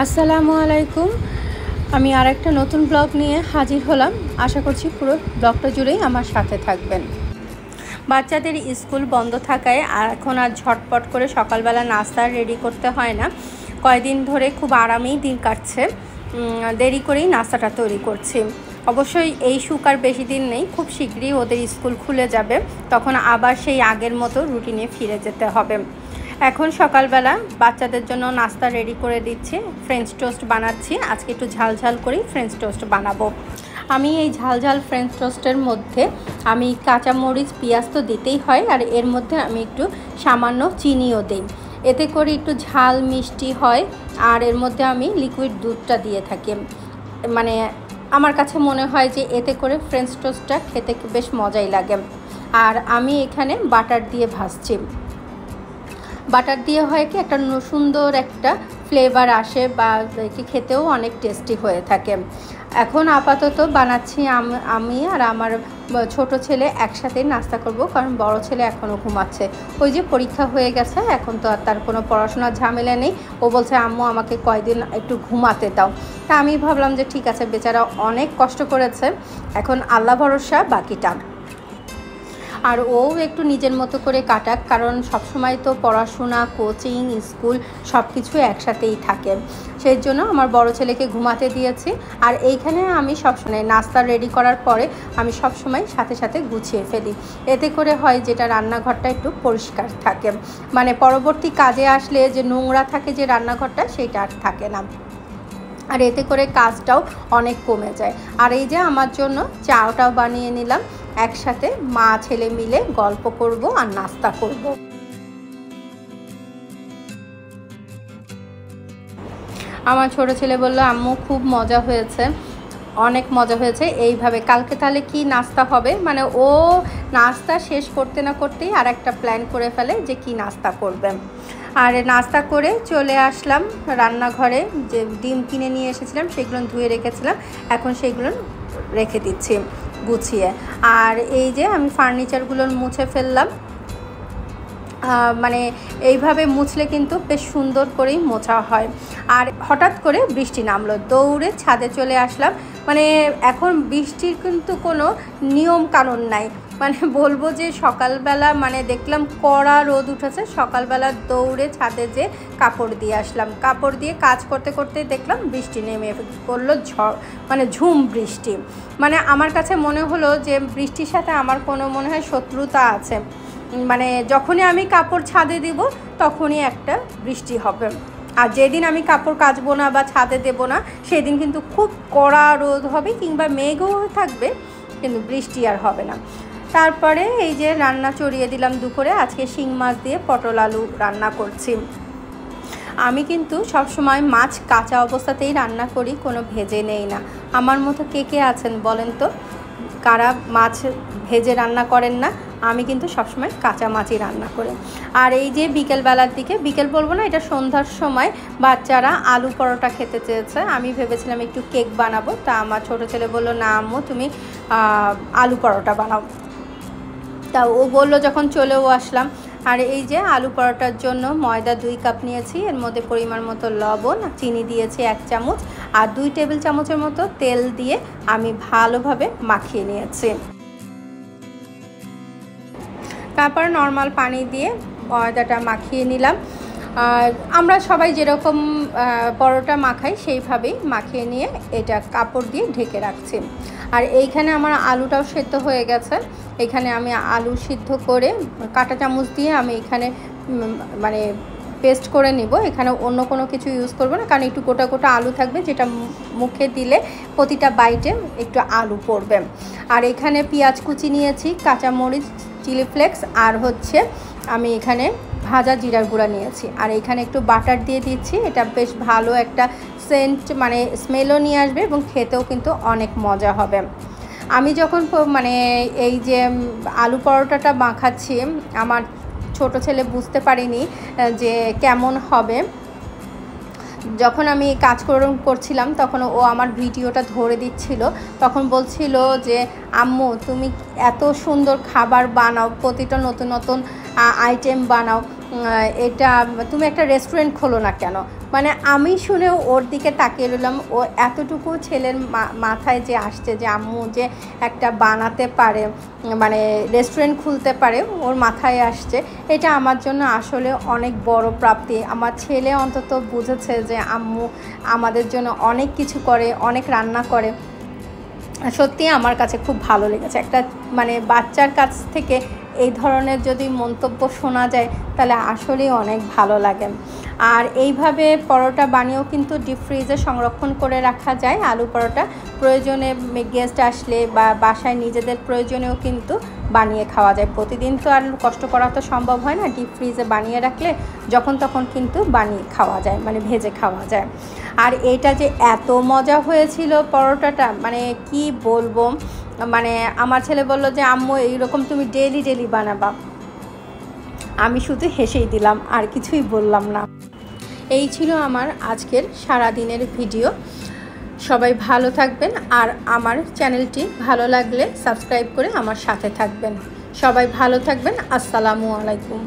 আসসালামু আলাইকুম। আমি আরেকটা নতুন ব্লগ নিয়ে হাজির হলাম। আশা করছি পুরো ব্লগটা জুড়েই আমার সাথে থাকবেন। বাচ্চাদের স্কুল বন্ধ থাকায় এখন আর ঝটপট করে সকালবেলা নাস্তা রেডি করতে হয় না। কয়েকদিন ধরে খুব আরামেই দিন কাটছে, দেরি করেই নাস্তাটা তৈরি করছি। অবশ্যই এই সুখ আর বেশি দিন নেই, খুব শীঘ্রই ওদের স্কুল খুলে যাবে, তখন আবার সেই আগের মতো রুটিনে ফিরে যেতে হবে। এখন সকালবেলা বাচ্চাদের জন্য নাস্তা রেডি করে দিচ্ছি। ফ্রেঞ্চ টোস্ট বানাচ্ছি। আজকে একটু ঝালঝাল করেই ফ্রেঞ্চ টোস্ট বানাবো। আমি এই ঝালঝাল ফ্রেঞ্চ টোস্টের মধ্যে আমি কাঁচামরিচ, পেঁয়াজ তো দিতেই হয়, আর এর মধ্যে আমি একটু সামান্য চিনিও দিই। এতে করে একটু ঝাল মিষ্টি হয়। আর এর মধ্যে আমি লিকুইড দুধটা দিয়ে থাকি। মানে আমার কাছে মনে হয় যে এতে করে ফ্রেঞ্চ টোস্টটা খেতে বেশ মজাই লাগে। আর আমি এখানে বাটার দিয়ে ভাজছি। বাটার দিয়ে হয় কি একটা সুন্দর একটা ফ্লেভার আসে, বা খেতেও অনেক টেস্টি হয়ে থাকে। এখন আপাতত বানাচ্ছি আমি আর আমার ছোট ছেলে একসাথে নাস্তা করব, কারণ বড় ছেলে এখনও ঘুমাচ্ছে। ওই যে পরীক্ষা হয়ে গেছে, এখন তো আর তার কোনো পড়াশোনার ঝামেলা নেই। ও বলছে আম্মু আমাকে কয়দিন একটু ঘুমাতে দাও। তা আমি ভাবলাম যে ঠিক আছে, বেচারা অনেক কষ্ট করেছে, এখন আল্লাহ ভরসা বাকিটা। আর ও একটু নিজের মতো করে কাটাক, কারণ সবসময় তো পড়াশোনা, কোচিং, স্কুল সব কিছু একসাথেই থাকে। সেই জন্য আমার বড় ছেলেকে ঘুমাতে দিয়েছি। আর এইখানে আমি সবসময় নাস্তা রেডি করার পরে আমি সবসময় সাথে সাথে গুছিয়ে ফেলি। এতে করে হয় যেটা রান্নাঘরটা একটু পরিষ্কার থাকে, মানে পরবর্তী কাজে আসলে যে নোংরা থাকে যে রান্নাঘরটা, সেইটা আর থাকে না। আর এতে করে কাজটাও অনেক কমে যায়। আর এই যে আমার জন্য চাটাও বানিয়ে নিলাম। একসাথে মা ছেলে মিলে গল্প করব আর নাস্তা করব। আমার ছোট ছেলে বলল আম্মু খুব মজা হয়েছে, অনেক মজা হয়েছে। এইভাবে কালকে তাহলে কি নাস্তা হবে, মানে ও নাস্তা শেষ করতে না করতেই আর একটা প্ল্যান করে ফেলে যে কি নাস্তা করবে। আর নাস্তা করে চলে আসলাম রান্নাঘরে। যে ডিম কিনে নিয়ে এসেছিলাম সেগুলো ধুয়ে রেখেছিলাম, এখন সেগুলো রেখে দিচ্ছি গুছিয়ে। আর এই যে আমি ফার্নিচারগুলো মুছে ফেললাম। মানে এইভাবে মুছলে কিন্তু বেশ সুন্দর করেই মোছা হয়। আর হঠাৎ করে বৃষ্টি নামলো, দৌড়ে ছাদে চলে আসলাম। মানে এখন বৃষ্টির কিন্তু কোনো নিয়ম কানুন নাই, মানে বলবো যে সকালবেলা মানে দেখলাম কড়া রোদ উঠেছে, সকালবেলা দৌড়ে ছাদে যে কাপড় দিয়ে আসলাম। কাপড় দিয়ে কাজ করতে করতে দেখলাম বৃষ্টি নেমে পড়লো, মানে ঝুম বৃষ্টি। মানে আমার কাছে মনে হলো যে বৃষ্টির সাথে আমার কোনো মনে হয় শত্রুতা আছে। মানে যখনই আমি কাপড় ছাদে দিব তখনই একটা বৃষ্টি হবে। আর যেদিন আমি কাপড় কাচবো না বা ছাদে দেবো না, সেদিন কিন্তু খুব কড়া রোদ হবে, কিংবা মেঘও থাকবে, কিন্তু বৃষ্টি আর হবে না। তারপরে এই যে রান্না চড়িয়ে দিলাম দুপুরে। আজকে শিং মাছ দিয়ে পটল আলু রান্না করছি। আমি কিন্তু সবসময় মাছ কাঁচা অবস্থাতেই রান্না করি, কোনো ভেজে নেই না। আমার মতো কে কে আছেন বলেন তো, কারা মাছ ভেজে রান্না করেন না? আমি কিন্তু সবসময় কাঁচা মাছই রান্না করি। আর এই যে বিকেলবেলার দিকে, বিকেল বলবো না, এটা সন্ধ্যার সময় বাচ্চারা আলু পরোটা খেতে চেয়েছে। আমি ভেবেছিলাম একটু কেক বানাবো, তা আমার ছোটো ছেলে বললো না আম্মু তুমি আলু পরোটা বানাও। তা ও বললো যখন, চলেও আসলাম। আর এই যে আলু পরোটার জন্য ময়দা 2 কাপ নিয়েছি, এর মধ্যে পরিমাণ মতো লবণ, চিনি দিয়েছি 1 চামচ, আর 2 টেবিল চামচের মতো তেল দিয়ে আমি ভালোভাবে মাখিয়ে নিয়েছি। তারপর নর্মাল পানি দিয়ে ময়দাটা মাখিয়ে নিলাম। আর আমরা সবাই যেরকম পরোটা মাখাই সেইভাবেই মাখিয়ে নিয়ে এটা কাপড় দিয়ে ঢেকে রাখছি। আর এইখানে আমার আলুটাও সেদ্ধ হয়ে গেছে। এখানে আমি আলু সিদ্ধ করে কাঁটা চামচ দিয়ে আমি এখানে মানে পেস্ট করে নিব। এখানে অন্য কোনো কিছু ইউজ করব না, কারণ একটু গোটা গোটা আলু থাকবে, যেটা মুখে দিলে প্রতিটা বাইটে একটু আলু পড়বে। আর এখানে পেঁয়াজ কুচি নিয়েছি, কাঁচামরিচ, চিলি ফ্লেক্স, আর হচ্ছে আমি এখানে ভাজা জিরার গুঁড়া নিয়েছি। আর এখানে একটু বাটার দিয়ে দিচ্ছি, এটা বেশ ভালো একটা সেন্ট, মানে স্মেলও নিয়ে আসবে এবং খেতেও কিন্তু অনেক মজা হবে। আমি যখন মানে এই যে আলু পরোটাটা মাখাচ্ছি, আমার ছোট ছেলে বুঝতে পারিনি যে কেমন হবে। যখন আমি কাজ করছিলাম তখন ও আমার ভিডিওটা ধরে দিচ্ছিল, তখন বলছিল যে আম্মু তুমি এত সুন্দর খাবার বানাও, প্রতিটা নতুন নতুন আইটেম বানাও, এটা তুমি একটা রেস্টুরেন্ট খোলো না কেন? মানে আমি শুনেও ওর দিকে তাকিয়ে রইলাম। ও এতটুকু ছেলের মাথায় যে আসছে যে আম্মু যে একটা বানাতে পারে, মানে রেস্টুরেন্ট খুলতে পারে, ওর মাথায় আসছে। এটা আমার জন্য আসলে অনেক বড় প্রাপ্তি। আমার ছেলে অন্তত বুঝেছে যে আম্মু আমাদের জন্য অনেক কিছু করে, অনেক রান্না করে। সত্যি আমার কাছে খুব ভালো লেগেছে। একটা মানে বাচ্চার কাছ থেকে এই ধরনের যদি মন্তব্য শোনা যায় তাহলে আসলেই অনেক ভালো লাগে। আর এইভাবে পরোটা বানিয়েও কিন্তু ডিপ ফ্রিজে সংরক্ষণ করে রাখা যায়। আলু পরোটা প্রয়োজনে গেস্ট আসলে বা বাসায় নিজেদের প্রয়োজনেও কিন্তু বানিয়ে খাওয়া যায়। প্রতিদিন তো আর কষ্ট করা তো সম্ভব হয় না। ডিপ ফ্রিজে বানিয়ে রাখলে যখন তখন কিন্তু বানিয়ে খাওয়া যায়, মানে ভেজে খাওয়া যায়। আর এইটা যে এত মজা হয়েছিল পরোটাটা, মানে কি বলবো। মানে আমার ছেলে বলল যে আম্মু এইরকম তুমি ডেলি ডেলি বানাবা। আমি শুধু হেসেই দিলাম, আর কিছুই বললাম না। এই ছিল আমার আজকের সারাদিনের ভিডিও। সবাই ভালো থাকবেন, আর আমার চ্যানেলটি ভালো লাগলে সাবস্ক্রাইব করে আমার সাথে থাকবেন। সবাই ভালো থাকবেন। আসসালামু আলাইকুম।